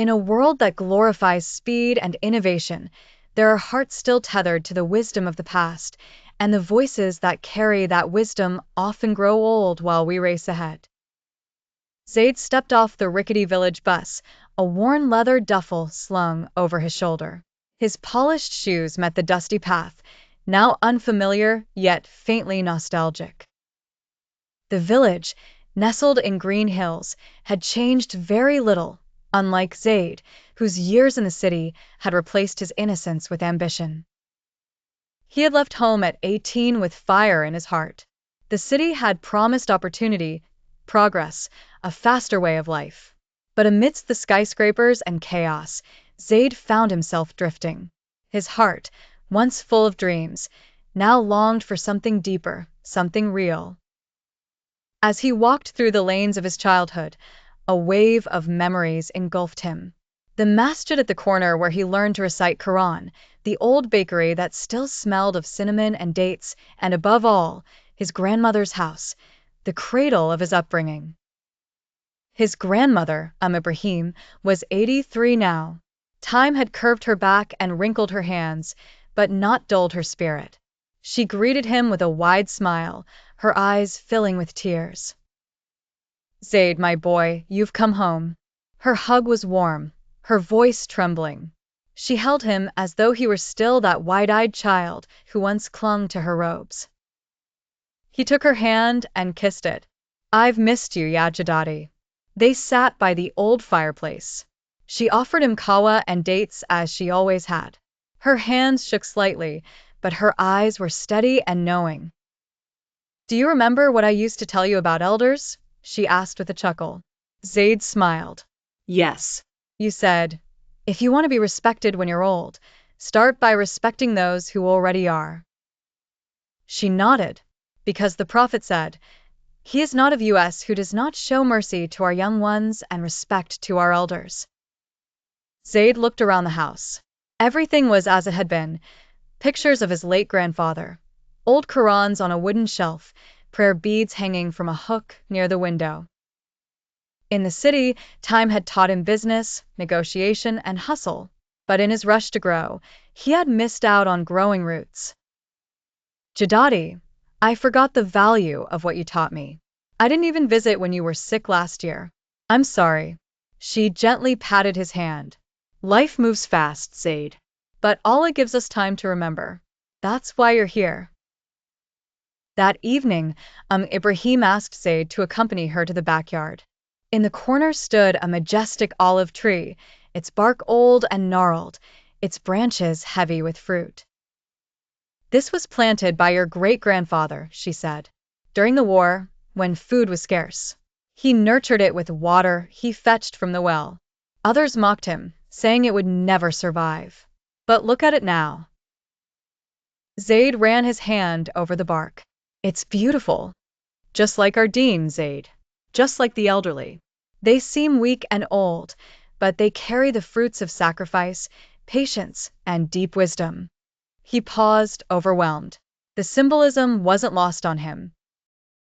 In a world that glorifies speed and innovation, there are hearts still tethered to the wisdom of the past, and the voices that carry that wisdom often grow old while we race ahead. Zayd stepped off the rickety village bus, a worn leather duffel slung over his shoulder. His polished shoes met the dusty path, now unfamiliar yet faintly nostalgic. The village, nestled in green hills, had changed very little, unlike Zayd, whose years in the city had replaced his innocence with ambition. He had left home at 18 with fire in his heart. The city had promised opportunity, progress, a faster way of life. But amidst the skyscrapers and chaos, Zayd found himself drifting. His heart, once full of dreams, now longed for something deeper, something real. As he walked through the lanes of his childhood, a wave of memories engulfed him. The masjid at the corner where he learned to recite Qur'an, the old bakery that still smelled of cinnamon and dates, and above all, his grandmother's house, the cradle of his upbringing. His grandmother, Ibrahim, was 83 now. Time had curved her back and wrinkled her hands, but not dulled her spirit. She greeted him with a wide smile, her eyes filling with tears. "Zayd, my boy, you've come home." Her hug was warm, her voice trembling. She held him as though he were still that wide-eyed child who once clung to her robes. He took her hand and kissed it. "I've missed you, ya Jadadi." They sat by the old fireplace. She offered him kawa and dates as she always had. Her hands shook slightly, but her eyes were steady and knowing. "Do you remember what I used to tell you about elders?" she asked with a chuckle. Zayd smiled. "Yes." "You said, if you want to be respected when you're old, start by respecting those who already are." She nodded, because the Prophet said, "He is not of us who does not show mercy to our young ones and respect to our elders." Zayd looked around the house. Everything was as it had been. Pictures of his late grandfather, old Qur'ans on a wooden shelf, prayer beads hanging from a hook near the window. In the city, time had taught him business, negotiation, and hustle, but in his rush to grow, he had missed out on growing roots. "Jadadi, I forgot the value of what you taught me. I didn't even visit when you were sick last year. I'm sorry." She gently patted his hand. "Life moves fast, Zayd, but Allah gives us time to remember. That's why you're here." That evening, Ibrahim asked Zayd to accompany her to the backyard. In the corner stood a majestic olive tree, its bark old and gnarled, its branches heavy with fruit. "This was planted by your great-grandfather," she said, "during the war, when food was scarce. He nurtured it with water he fetched from the well. Others mocked him, saying it would never survive. But look at it now." Zayd ran his hand over the bark. "It's beautiful. Just like our deen, Zayd. Just like the elderly. They seem weak and old, but they carry the fruits of sacrifice, patience, and deep wisdom." He paused, overwhelmed. The symbolism wasn't lost on him.